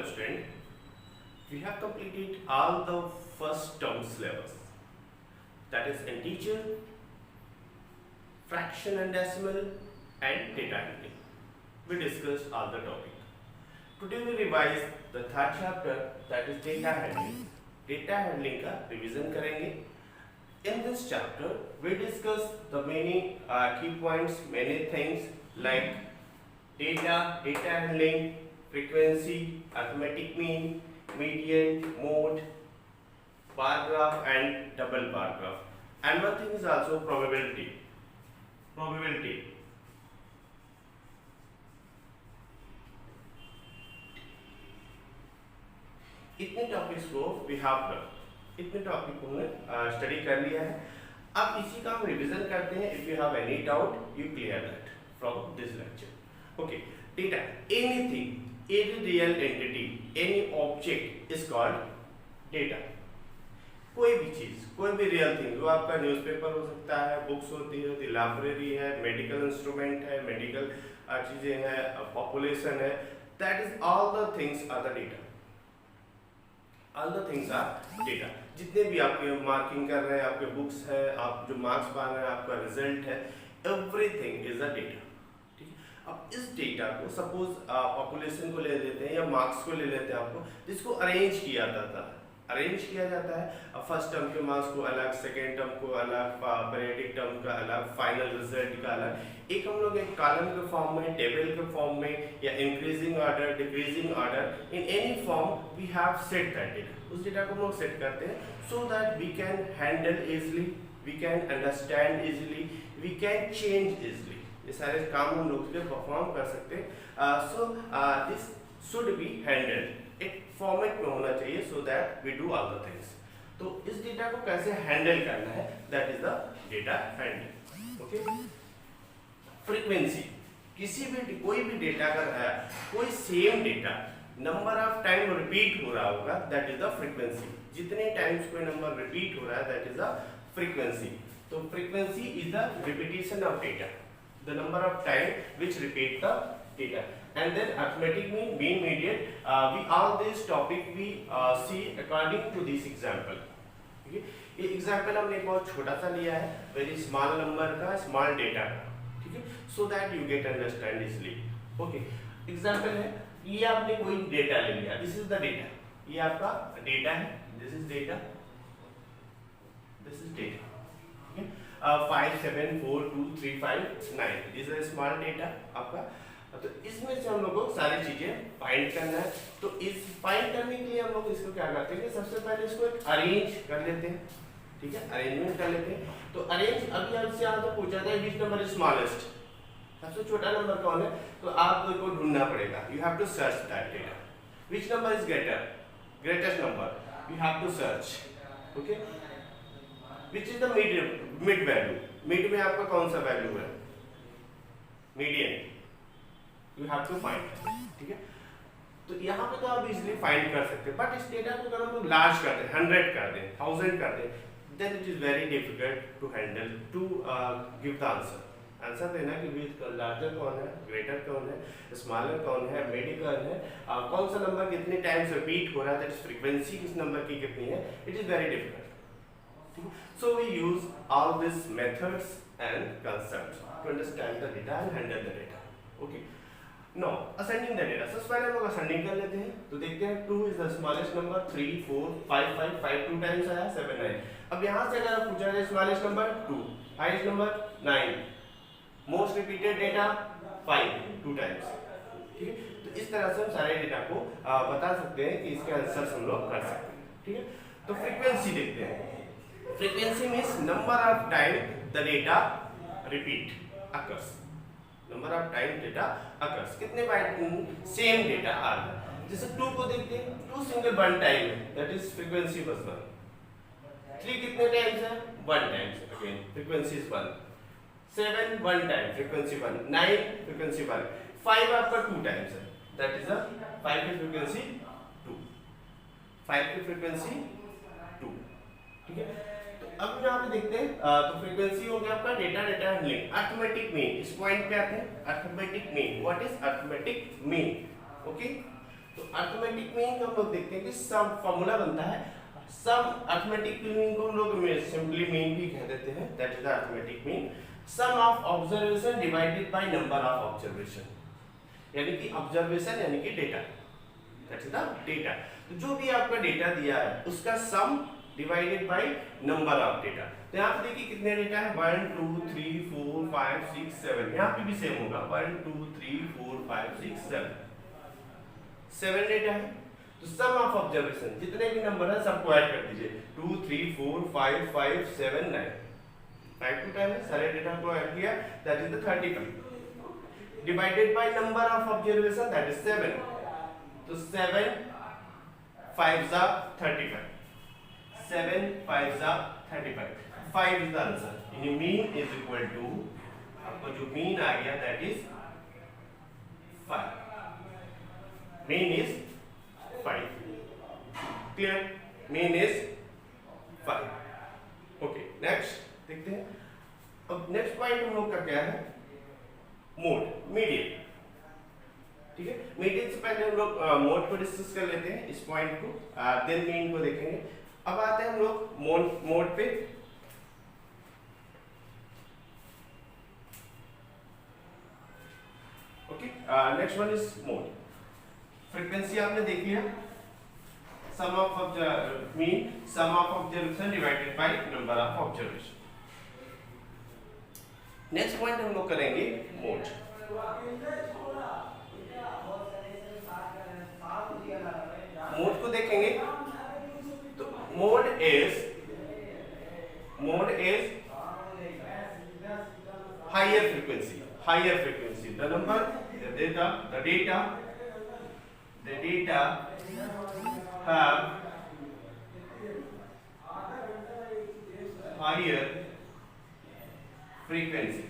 student, we have completed all the first term syllabus, that is integer, fraction and decimal, and data handling. We discussed all the topic. Today we revise the third chapter, that is data handling. Data handling का revision करेंगे. In this chapter, we discuss the many key points, many things like data, data handling, frequency, arithmetic mean, median, mode, bar graph, and double bar graph. And one thing is also probability. Probability. इतने topics को we have done. इतने topic को हमने study कर लिया है. अब इसी का हम रिवीजन करते हैं. If you have any doubt, you clear that from this lecture. Okay. Data. Anything, any real entity, any object is called data. कोई भी चीज, कोई भी रियल थिंग, जो आपका न्यूज़पेपर हो सकता है, बुक्स होती है, लाइब्रेरी है, मेडिकल इंस्ट्रूमेंट है, मेडिकल चीजें हैं, पॉपुलेशन है, that is all the things are the data. All the things are data. जितने भी आपके मार्किंग कर रहे हैं, आपके बुक्स है, आप जो मार्क्स पा रहे हैं, आपका रिजल्ट है, एवरीथिंग इज अ डेटा. ठीक है. अब इस डेटा को सपोज पॉपुलेशन को ले लेते हैं या मार्क्स को ले लेते हैं, आपको जिसको अरेंज किया जाता है. अरेंज किया जाता है फर्स्ट टर्म के मार्क्स को अलग, सेकेंड टर्म को अलग, पीरियडिक टर्म का अलग, फाइनल रिजल्ट का अलग. एक हम लोग एक कॉलम के फॉर्म में, टेबल के फॉर्म में, या increasing order, decreasing order, in any form we have set that data. उस डेटा को हम लोग सेट करते हैं so that we can handle easily, we can understand easily, we can change easily. ये सारे काम हम लोग परफॉर्म कर सकते हैं. So this should be handled. एक फॉर्मेट में होना चाहिए so that we do all the things. तो इस डेटा को कैसे हैंडल करना है, that is the data handling. Okay. Frequency. किसी भी कोई भी डेटा अगर है, कोई same data number of time repeat हो रहा होगा, दैट इज द फ्रीक्वेंसी. जितने टाइम्स कोई नंबर रिपीट हो रहा है, दैट इज द फ्रीक्वेंसी. तो frequency is the repetition of data, the number of time which repeat the data. And then arithmetic mean, mean, median, we all this topic we see according to this example. Okay? ये example हमने बहुत छोटा सा लिया है, very small number का, small data का, ठीक है, so that you get understand easily. Okay, example है, ये आपने कोई data ले लिया, this is the data, ये आपका data है, this is data, this is data. Okay? 5 7 4 2 3 5 9 is a small data आपका. तो इसमें से हम लोग को सारी चीजें फाइंड करना है. तो इस फाइंड करने के लिए हम लोग इसको क्या करते हैं, सबसे पहले इसको एक अरेंज कर लेते हैं. ठीक है, अरेंजमेंट कर लेते हैं. तो अरेंज अभी आपसे यहाँ तो पूछा था विच नंबर इज स्मॉलेस्ट, सबसे छोटा नंबर कौन है, तो आपको ढूंढना पड़ेगा. You have to search that data. Which number is greater, greatest number, you have to search. Okay. Which is the mid value, mid में आपका कौन सा वैल्यू है, median, you have to find. ठीक है. तो यहाँ पे तो आप इजीली फाइंड कर सकते हैं. बट इस डेटा को अगर हम लोग लार्ज कर दें, 100 कर दें, 1000 कर दें, then it is very difficult to handle, to give the answer. Answer देना कि विच लार्जर कौन है, ग्रेटर कौन है, स्मॉलर कौन है, मिड कौन है, कौन सा नंबर कितने टाइम्स रिपीट हो रहा है, दैट इज फ्रीक्वेंसी किस नंबर की कितनी है, it is very difficult. So we use all this methods and concepts to understand the data and handle the data. Okay. No ascending the data. सबसे पहले हम लोग असेंडिंग कर लेते हैं. तो देखते हैं 2 is the smallest number, 3 4 5 5 5 2 times आया, 7 9. अब यहाँ से अगर पूछा जाए smallest number 2, highest number 9, most repeated data 5 2 times. ठीक है. तो इस तरह से हम सारे डेटा को बता सकते हैं कि इसके आंसर्स हम लोग कर सकते हैं. ठीक है. तो फ्रीक्वेंसी देखते हैं. Frequency means number of time the data repeat occurs. Number of time data occurs. कितने बाइट सेम डेटा आ रहा है. जैसे 2 को देखते हैं, 2 सिंगल 1 टाइम है, दैट इज फ्रीक्वेंसी वाज 1. 3 कितने टाइम्स है, 1 times, again frequency is 1. 7 1 time, frequency 1. 9 frequency 1. 5 आपका 2 टाइम्स है, दैट इज 5 की फ्रीक्वेंसी 2. 5 की फ्रीक्वेंसी 2. ठीक है. अब यहाँ पे देखते हैं, तो फ्रीक्वेंसी हो गया आपका data, data handling. Arithmetic mean, इस पॉइंट पे आते हैं. Arithmetic mean, what is arithmetic mean. Okay. तो अर्थमेटिक मीन को हम लोग देखते हैं कि सम फॉर्मूला बनता है, सम अर्थमेटिक मीन को हम लोग सिंपली मीन भी कह देते हैं, that is the arithmetic mean, sum of observation divided by number of observation, यानी कि ऑब्जर्वेशन यानी कि data, that is the data. तो जो भी आपका डेटा दिया है उसका sum divided by number of data. तो यहाँ पे देखिए कितने डेटा है, 1 2 3 4 5 6 7, यहाँ पे भी सेम होगा 1 2 3 4 5 6 7 डेटा है। तो सम ऑफ ऑब्जर्वेशन जितने भी नंबर है सबको ऐड कर दीजिए, 2 3 4 5 5 7 9, 5 टू 10 सारे डेटा को ऐड किया, that is the 35 divided by number of observation, that is 7। तो 7 5 जा 35, 7 5 जा 35, 5 इज द आंसर। यानी मीन इज इक्वल टू, आपको जो मीन आ गया that is 5, mean is 5, clear, mean is 5। Okay next देखते हैं। अब नेक्स्ट पॉइंट हम लोग का क्या है, मोड, मीडियन, ठीक है। मीडियन से पहले हम लोग मोड को डिस्कस कर लेते हैं, इस पॉइंट को, देन मीन को देखेंगे। अब आते हैं हम लोग मोड पे। Okay next one is mode. Frequency आपने देख लिया, sum of mean sum of observation divided by number of observation. Next point हम लोग करेंगे मोड। मोड को देखेंगे तो mode is higher frequency, the number, the data have higher frequency,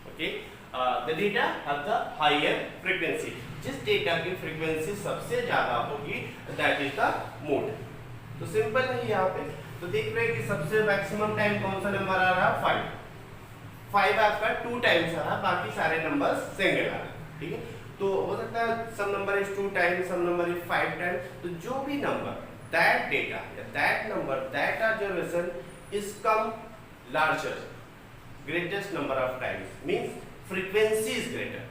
okay, the data have the higher frequency, जिस data की frequency सबसे ज्यादा होगी दैट इज द मोड। तो सिंपल है यहाँ पे, तो देख रहे हैं कि सबसे मैक्सिमम टाइम कौन सा नंबर आ रहा है, 5 आपका 2 टाइम्स आ रहा है, बाकी सारे नंबर सिंगल आ रहा है, ठीक है। तो हो सकता है some number is 2 times, some number is 5 times, तो जो भी नंबर दैट डेटा या that number that observation is come larger, greatest number of times means frequency is greater,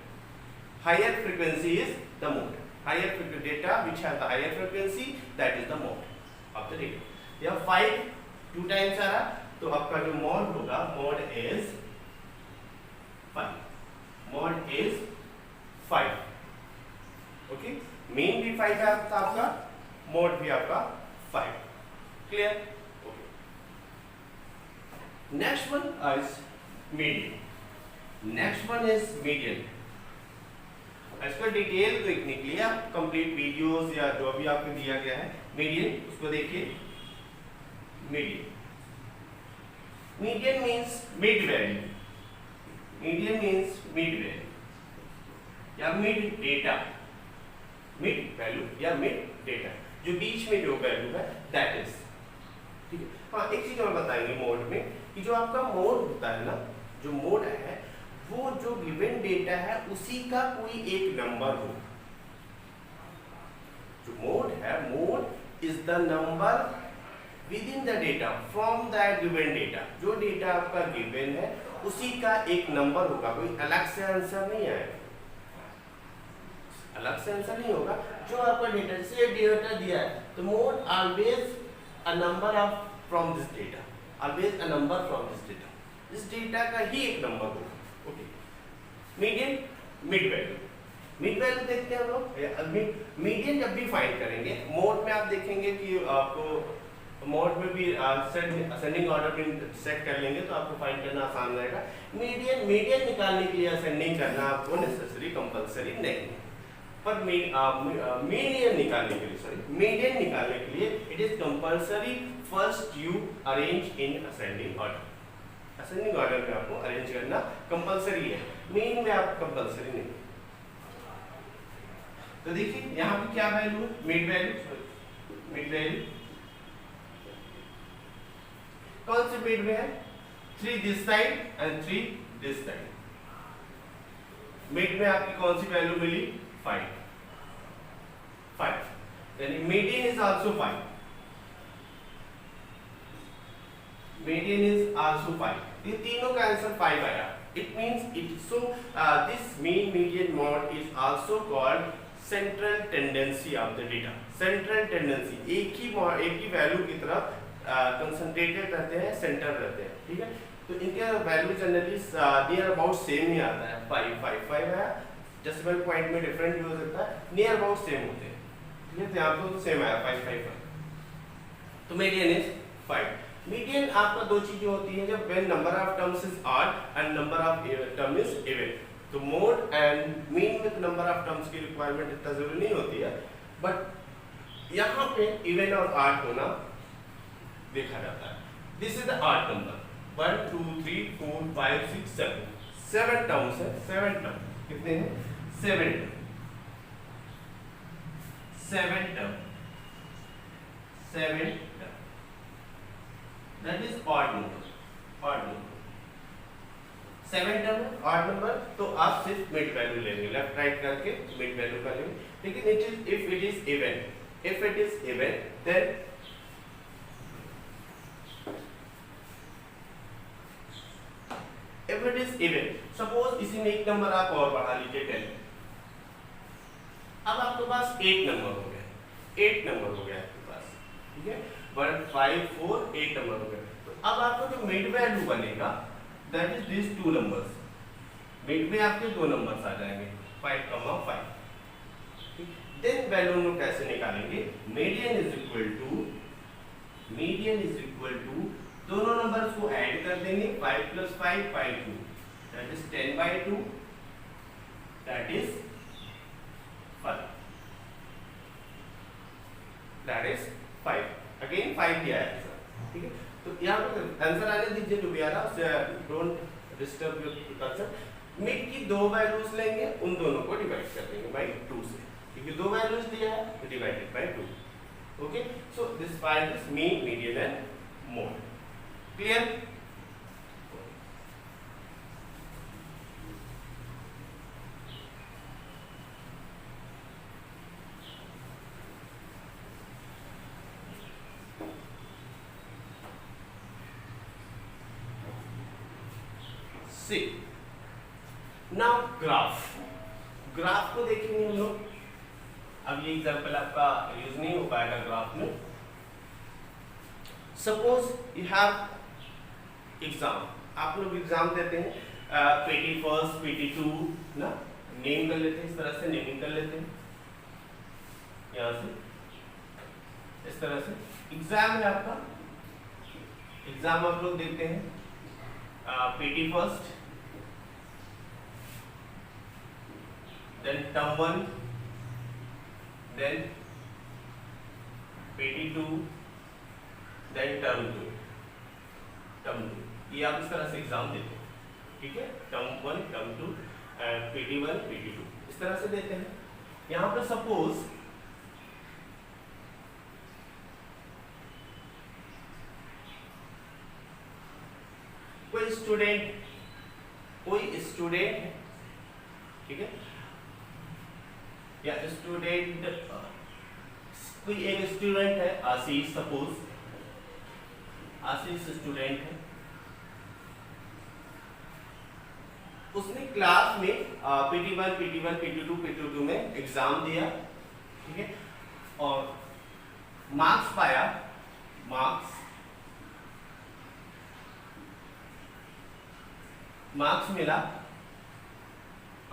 higher frequency is the mode, higher frequency data which has the higher frequency that is the mode of the data। यह 5 2 times आ रहा, तो आपका जो mode होगा, mode is 5, mode is 5, okay. mean भी 5 है आपका, mode भी आपका 5, clear, okay। next one is median, next one is median। इसका डिटेल देखने के लिए आप कंप्लीट वीडियोस या जो भी आपको दिया गया है मीडियन, उसको देखिए। Median means mid value, median means mid value या मिड डेटा, मिड वैल्यू या मिड डेटा, जो बीच में जो वैल्यू है दैट इज, ठीक है। हाँ एक चीज और बताएंगे मोड में, कि जो आपका मोड होता है ना, जो मोड है वो जो गिवन डेटा है उसी का कोई एक नंबर हो। जो मोड है, mode is the number with in the data from that given data, जो डेटा आपका गिवन है उसी का एक नंबर होगा, कोई अलग से आंसर नहीं आएगा, अलग से आंसर नहीं होगा। जो आपका डेटा, जैसे डेटा दिया है तो mode always a number of from this data, always a number from this data, इस डेटा का ही एक नंबर होगा, okay. Median, mid value, mid value देखते हैं हम लोग। मीडियन जब भी फाइंड करेंगे मोड में, आप देखेंगे कि आपको मोड में भी असेंडिंग ऑर्डर में सेट कर लेंगे तो आपको फाइंड करना आसान रहेगा। मीडियन निकालने के लिए असेंडिंग करना आपको नेसेसरी कंपलसरी नहीं, पर मीडियन निकालने के लिए, मीडियन निकालने के लिए it is compulsory first you arrange in ascending order, ascending order में आपको अरेंज करना कंपलसरी है, मीन में आप कंपलसरी नहीं। तो देखिए यहाँ पे क्या वैल्यू है, मिड वैल्यू, मिड वैल्यू कौन से मिड में है? 3 this side and 3 this side. Mid में आपकी कौन सी वैल्यू मिली? 5। यानी median is also 5। Median is also 5। ये तीनों का आंसर 5 आया। It means it so this mean median mode is also called central tendency of the data. Central tendency एक ही value की तरफ कंसंट्रेटेड रहते हैं, सेंटर रहते हैं, ठीक है। तो इनके value generally near about same ही आता है। 5 है, डेसिमल पॉइंट में डिफरेंट भी हो सकता है, नियर अबाउट सेम होते हैं, ठीक है। तो यहाँ पे तो सेम आया 5 तो मीडियन इज 5। मीडियन आपका दो चीजें होती हैं, जब when number of terms is odd and number of term is even. तो mode and mean with number of terms की रिक्वायरमेंट इतना जरूरी नहीं होती है, बट यहाँ पे इवन और ऑड होना देखा जाता है। This is the odd number 1 2 3 4 5 6 7 terms है। 7 टर्म कितने हैं? 7 term that is odd number. 7 term odd number, तो आप सिर्फ मिड वैल्यू लेंगे, लेफ्ट राइट करके मिड वैल्यू का लेंगे। लेकिन if it is even then if it is even, suppose इसी में एक नंबर आप और बढ़ा लीजिए 10। अब आपके पास 8 नंबर हो गया, 8 नंबर हो गया आपके पास, ठीक है। 1 5 4 8 नंबर हो गया। तो अब आपको जो मिड वैल्यू बनेगा that is this 2 numbers. Mid में आपके दो नंबर्स आ जाएंगे 5,5। देन वैल्यू हम कैसे निकालेंगे? मीडियन इज इक्वल टू दोनों नंबर्स को ऐड कर देंगे, 5 + 5 5 2 that is 10/2 that is 5। Again 5 दिया है सर, ठीक है। तो यहाँ पे आंसर आने दीजिए जो भी आ रहा, don't disturb your concept. Mid की दो वैल्यूज लेंगे, उन दोनों को डिवाइड कर देंगे बाय 2 से, क्योंकि दो वैल्यूज दिया है तो divided by 2। Okay, so this find is mean, median and mode. Clear? See now graph को देखेंगे हम लोग। अब ये एग्जांपल आपका यूज नहीं हो पाएगा ग्राफ में। सपोज यू हैव एग्जाम, आप लोग एग्जाम देते हैं, PT1 PT2 ना, नेम कर लेते हैं, इस तरह से नेमिंग कर लेते हैं, यहाँ से इस तरह से एग्जाम है आपका। एग्जाम आप लोग देते हैं PT1, then term 1, then PT2, then term 2। ये आप इस तरह से एग्जाम देते हैं, ठीक है। टर्म 1 टर्म 2 PT1 PT2 इस तरह से देते हैं। यहाँ पे सपोज कोई स्टूडेंट है, ठीक है, या स्टूडेंट कोई एक स्टूडेंट है आशीष, सपोज आशीष स्टूडेंट है, उसने क्लास में PT1 PT2 में एग्जाम दिया, ठीक है, और मार्क्स पाया। मार्क्स मिला।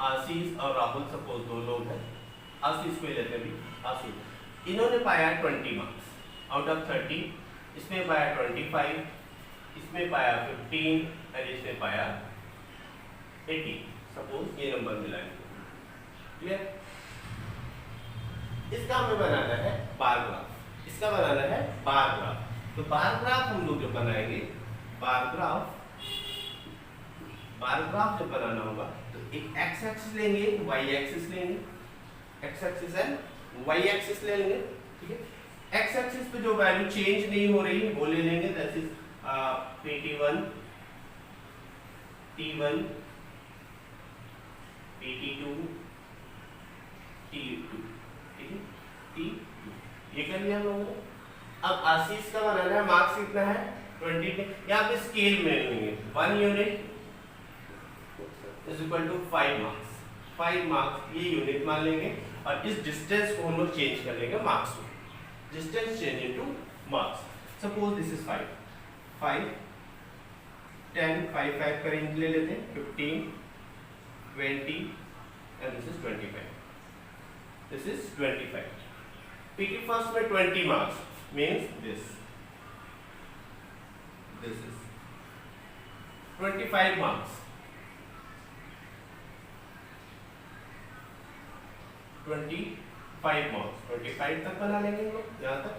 आशीष और राहुल सपोज दो लोग हैं, आशीष को लेते भी, आशीष इन्होंने पाया 20 मार्क्स आउट ऑफ 30। इसमें पाया 25, इसमें पाया 15 और इसमें पाया 80। सपोज ये नंबर मिलाएंगे, क्लियर। इसका हमें बनाना है बार ग्राफ, इसका बनाना है बार ग्राफ। तो बार ग्राफ हम लोग जो बनाएंगे, बार ग्राफ जब बनाना होगा तो एक एक्स एक्सिस लेंगे, वाई एक्सिस लेंगे, x axis and y axis ले लेंगे, ठीक है। एक्स एक्सिस पे जो वैल्यू चेंज नहीं हो रही है वो ले लेंगे, that is PT1, T1, PT2, T2, ठीक है, T2 ये कर लिया हम लोगों ने। अब आशीष का बनाना है, मार्क्स कितना है 20 पे, यहाँ पे स्केल में लेंगे 1 unit is equal to 5 marks, 5 marks ये यूनिट मान लेंगे और इस डिस्टेंस को हम लोग चेंज कर लेंगे मार्क्स में, distance change into marks. Suppose this is 5 5 10 5 5 का रेंज ले लेते हैं, 15 20 and this is 25, this is 25। PT first में 20 marks means this is 25 marks, 25 marks, 25 तक बना लेंगे हम लोग यहाँ तक।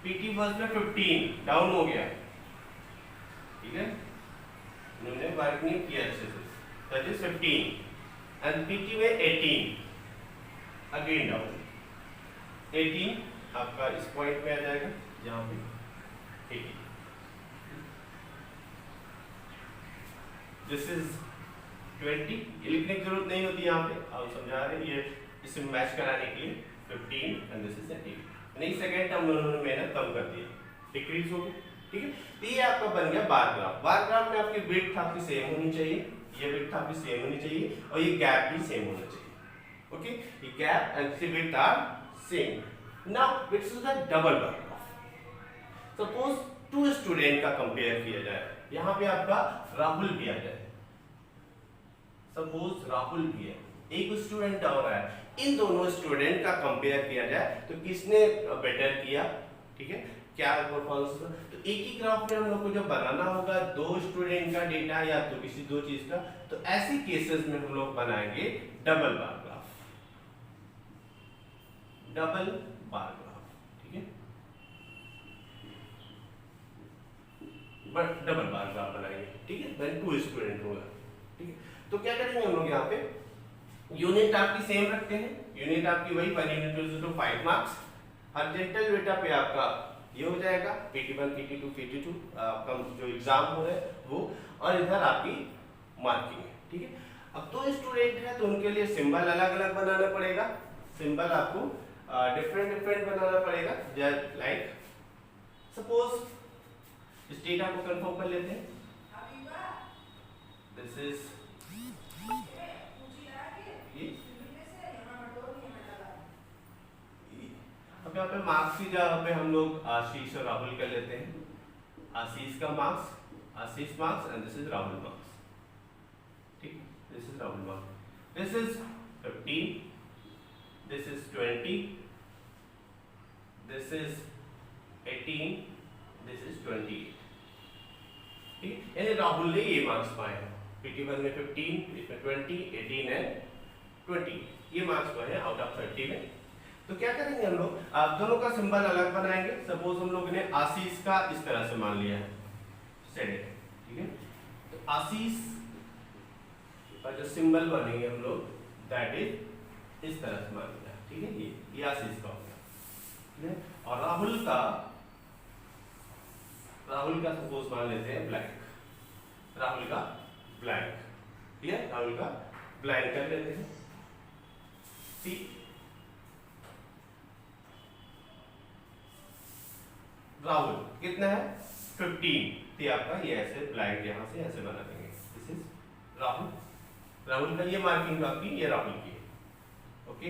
PT फर्स्ट में 15 डाउन हो गया, ठीक है, उन्होंने वर्क नहीं किया अच्छे से, दैट इज 15 एंड PT में 18 अगेन डाउन, 18 आपका इस पॉइंट पे आ जाएगा यहाँ पे, ठीक है, दिस इज 20, ये लिखने की जरूरत नहीं होती यहाँ पे, आप समझा रहे हैं, ये इसे मैच कराने के लिए 15 एंड दिस इज 18, नहीं सेकेंड टर्म उन्होंने मेहनत कम कर दिया, डिक्रीज हो गई, ठीक है। तो ये आपका बन गया बार ग्राफ। बार ग्राफ में आपकी विड्थ आपकी सेम होनी चाहिए, ये विड्थ आपकी सेम होनी चाहिए और ये गैप भी सेम होना चाहिए, ओके, ये gap and the width are same. Now this is the double bar graph. Suppose two student का कंपेयर किया जाए, यहाँ पे आपका राहुल भी आ जाए, सपोज राहुल भी है, एक स्टूडेंट और है, इन दोनों स्टूडेंट का कंपेयर किया जाए तो किसने बेटर किया, ठीक है, क्या परफॉर्मेंस। तो एक ही ग्राफ में हम लोग को जब बनाना होगा दो स्टूडेंट का डेटा या तो किसी दो चीज का, तो ऐसे केसेस में हम लोग बनाएंगे double bar graph, double bar graph, ठीक है, बट डबल बार ग्राफ बनाएंगे, ठीक है, when टू स्टूडेंट होगा, ठीक है। तो क्या करेंगे हम लोग यहाँ पे, यूनिट आपकी सेम रखते हैं, यूनिट आपकी वही 1 unit is to 5 marks, horizontal data पे आपका ये हो जाएगा PT1 PT2 PT2 आपका जो एग्जाम हो रहा है वो, और इधर आपकी मार्किंग है, ठीक है। अब दो स्टूडेंट है तो उनके लिए सिंबल अलग अलग बनाना पड़ेगा, सिंबल आपको डिफरेंट बनाना पड़ेगा, जस्ट लाइक सपोज इस डेटा को कंफर्म कर लेते हैं, दिस इज अब यहाँ पे मार्क्स की जगह पे हम लोग आशीष और राहुल कर लेते हैं, आशीष का marks, Ashish marks and this is Rahul marks, ठीक, this is Rahul marks, this is 15, this is 20, this is 18, this is 28, ठीक, यानी राहुल ने ये मार्क्स पाए हैं, PT1 में 15, इसमें 20, 18 एंड 20, ये मार्क्स पाए हैं आउट ऑफ 30 में। तो क्या करेंगे हम लोग, दोनों का सिंबल अलग बनाएंगे, सपोज हम लोग ने आशीष का इस तरह से मान लिया है, सेट, ठीक है, तो आशीष का जो सिंबल बनेंगे हम लोग दैट इज इस तरह से मान लिया, ठीक है, ये आशीष का हो गया, ठीक है, और राहुल का सपोज मान लेते हैं ब्लैंक, राहुल का ब्लैंक, ठीक है, राहुल का ब्लैंक कर लेते हैं, सी राहुल कितना है 15, तो आपका ये ऐसे ब्लैंक यहां से ऐसे बना देंगे, दिस इज राहुल, राहुल का ये मार्किंग आपकी, ये राहुल की है, ओके।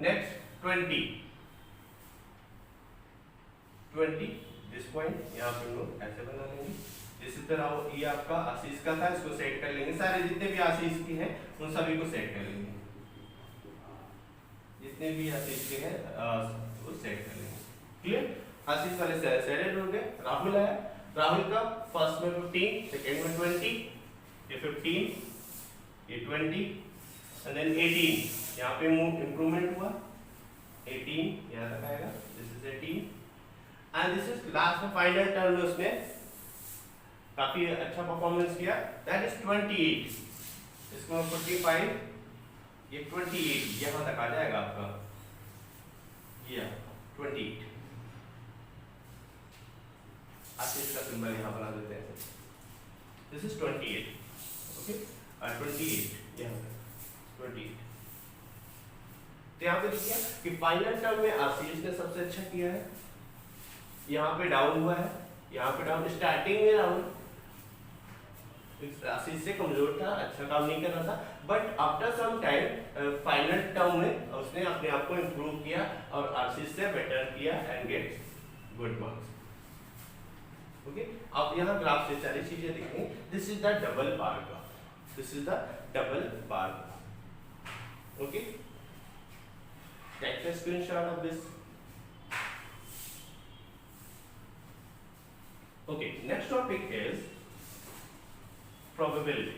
नेक्स्ट 20 दिस पॉइंट यहाँ पे हम लोग ऐसे बना लेंगे, जिस तरह ये आपका आशीष का था, इसको सेट कर लेंगे, सारे जितने भी आशीष की हैं उन सभी को सेट कर लेंगे, जितने भी आशीष के हैं वो सेट कर लेंगे, क्लियर। आशीष वाले सेटेड हो गए, राहुल आया, राहुल का फर्स्ट में 15, सेकेंड में 20, ये 15, ये 20 एंड देन 18, यहाँ पे इंप्रूवमेंट हुआ, 18 यहाँ तक आएगा, this is 18 and this is last में फाइनल टर्म में उसने काफी अच्छा परफॉर्मेंस किया, दैट इज 28, इसको 45, ये 28 यहाँ तक आ जाएगा आपका, ये 28, आशीष का सिंबल यहाँ बना देते हैं। दिस इज 28, ओके, 28 यहाँ पे 28। तो यहाँ पे देखिए कि फाइनल टर्म में आशीष ने सबसे अच्छा किया है, यहाँ पे डाउन हुआ है, यहाँ पे डाउन, स्टार्टिंग में डाउन, आशीष से कमजोर था, अच्छा काम नहीं कर रहा था, but after some time final term में उसने अपने आप को इम्प्रूव किया और आशीष से बेटर किया and get good marks. Okay, अब यहाँ ग्राफ से सारी चीजें देखेंगे। This is the double bar graph, this is the double bar graph. Okay, take a screenshot of this. Okay, next topic is probability.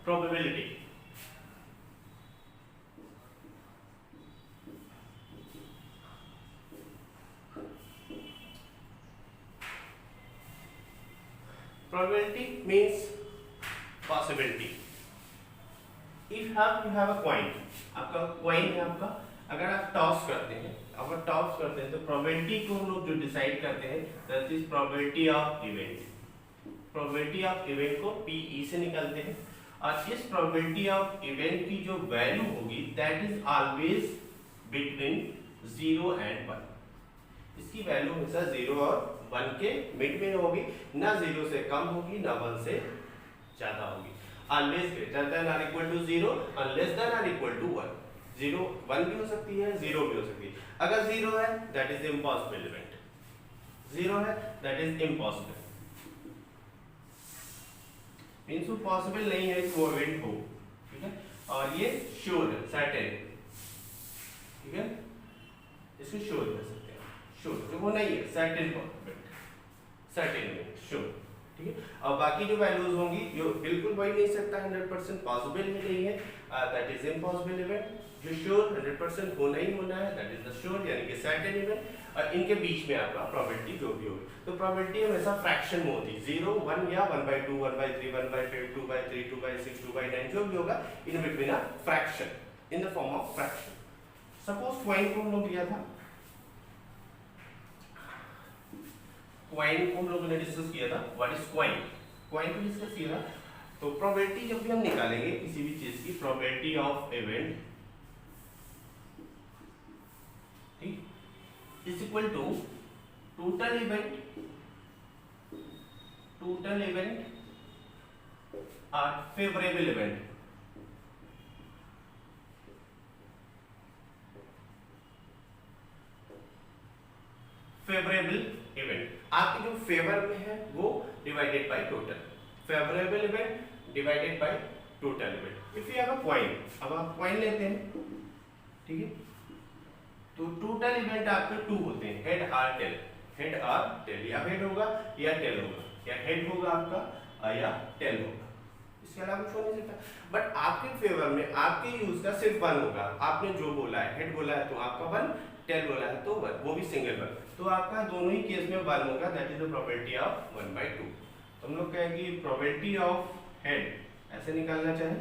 Probability. Probability means possibility. If you have a coin, आपका coin है आपका, अगर आप toss करते हैं, अगर toss करते हैं तो probability को हम लोग जो डिसाइड करते हैं that is probability of event. probability of event को PE से निकालते हैं और इस probability of event की जो वैल्यू होगी that is always between 0 and 1. इसकी वैल्यू हमेशा 0 और 1 के मिड में होगी, ना 0 से कम होगी ना 1 से ज्यादा होगी। ऑलवेज ग्रेटर देन और इक्वल टू 0 और लेस देन और इक्वल टू 1। 0 1 भी हो सकती है, 0 भी हो सकती है। अगर 0 है दैट इज इम्पॉसिबल इवेंट, 0 है दैट इज इम्पॉसिबल, मींस वो पॉसिबल नहीं है कि वो इवेंट हो, ठीक है। और ये श्योर है, सर्टेन, ठीक है, इसको श्योर कर सकते हैं, श्योर तो वो नहीं है, certain event, certain event, sure, ठीक है। और बाकी जो वैल्यूज होंगी जो बिल्कुल वही नहीं सकता, 100% पॉसिबल ही नहीं है, दैट इज इम्पॉसिबल इवेंट। जो श्योर 100% होना ही होना है दैट इज द श्योर यानी कि सर्टेन इवेंट। और इनके बीच में आपका प्रोबेबिलिटी जो भी होगी, तो प्रोबेबिलिटी हमेशा फ्रैक्शन में होती है, 0 1 या 1/2 1/3 1/5 2/3 2/6 2/9 जो भी होगा in between a fraction in the form of fraction. Suppose coin को हम लोग लिया था, कॉइन को हम लोगों ने डिस्कस किया था, व्हाट इज कॉइन, कॉइन को डिस्कस किया था। तो प्रोबेबिलिटी जब भी हम निकालेंगे किसी भी चीज की, प्रोबेबिलिटी ऑफ इवेंट ठीक is equal to total event और फेवरेबल इवेंट। फेवरेबल इवेंट आपके जो फेवर में है वो divided by total, favourable event divided by total event. If you have a coin, अब आप कॉइन लेते हैं, ठीक है, तो टोटल इवेंट आपके 2 होते हैं, हेड और टेल, हेड और टेल, या हेड होगा या टेल होगा, या हेड होगा आपका या टेल होगा, इसके अलावा कुछ हो नहीं सकता। बट आपके फेवर में आपके यूज का सिर्फ 1 होगा, आपने जो बोला है, हेड बोला है तो आपका 1, टेल बोला है तो 1, वो भी सिंगल 1, तो आपका दोनों ही केस में 1 होगा, that is the probability of 1/2। तो हम लोग कहेंगे कि प्रोबेबिलिटी ऑफ हेड ऐसे निकालना चाहे,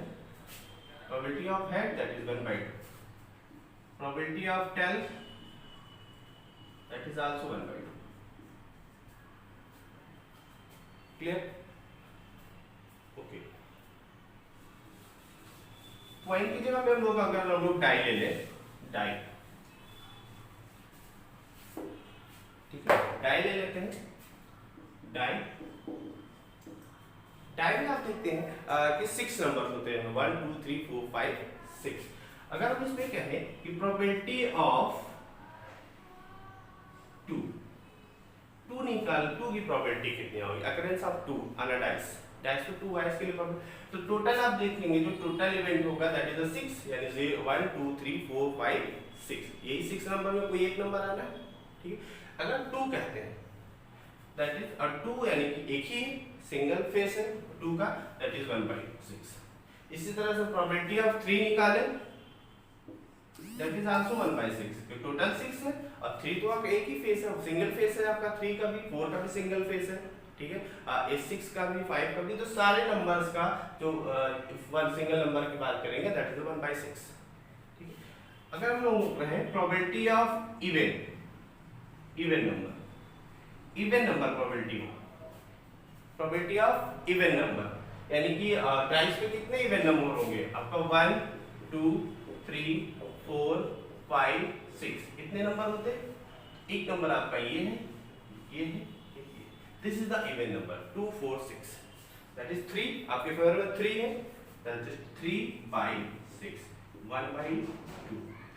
probability of head that is 1/2, probability of tail that is also 1/2। Clear? Okay, point की जगह पे हम लोग अगर हम लोग डाई ले लें, डाई, ठीक है, डाई ले लेते हैं, डाई, डाई में आप देखते हैं कि 6 नंबर होते हैं, 1 2 3 4 5 6। अगर हम इसमें कहें कि प्रोबेबिलिटी ऑफ 2 निकाल, 2 की प्रोबेबिलिटी कितनी होगी, occurrence of 2 on a dice, dice पे 2 आइस के लिए प्रोबेबिलिटी, तो टोटल आप देखेंगे जो टोटल इवेंट होगा दैट इज 6, यानी 1 2 3 4 5 6, यही 6 नंबर में कोई एक नंबर आना है, ठीक है। अगर 2 कहते हैं दैट इज, और 2 यानी कि एक ही सिंगल फेस है 2 का, दैट इज 1/6। इसी तरह से प्रोबेबिलिटी ऑफ 3 निकालें, दैट इज आल्सो 1/6, टोटल 6 है और 3 तो आपका एक ही फेस है, सिंगल फेस है आपका 3 का भी, 4 का भी सिंगल फेस है, ठीक है। 6 का भी, 5 का भी, तो सारे नंबर्स का जो वन सिंगल नंबर की बात करेंगे दैट इज 1/6, ठीक है। अगर हम लोग रहे probability of even number probability of even number, यानी कि टाइम्स पे कितने इवन नंबर होंगे आपका 1 2 3 4 5 6, कितने नंबर होते हैं? एक नंबर आपका ये है, this is the even number 2 4 6, that is 3, आपके फेवर में 3 है, दैट इज 3/6, 1/2,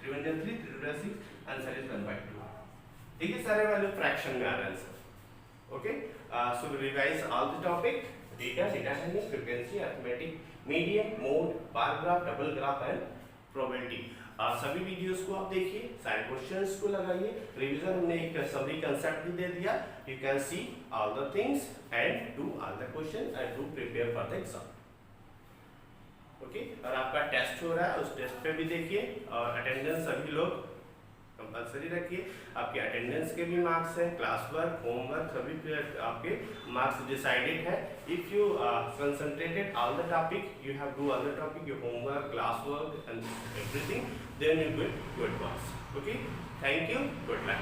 3 1 3 3 2 6, आंसर इज 1/2। देखिए सारे वैल्यू फ्रैक्शन में आ रहा है answer. Okay, so we revise all the topic: data handling, frequency, arithmetic, median, mode, bar graph, double graph and probability। सभी videos को आप देखिए, सारे क्वेश्चंस को लगाइए, रिवीजन हमने एक समरी कंसेप्ट भी दे दिया। You can see all the things and do all the question and do prepare for the exam. Okay, और आपका टेस्ट हो रहा है, उस टेस्ट पे भी देखिए, और अटेंडेंस सभी लोग कंपल्सरी रखिए। आपके अटेंडेंस के भी मार्क्स हैं, क्लास वर्क, होमवर्क, सभी पे आपके मार्क्स डिसाइडेड है। If you concentrated all the topic, you have do all the topic, your homework, class work and everything, then you will good marks. Okay, thank you, good luck.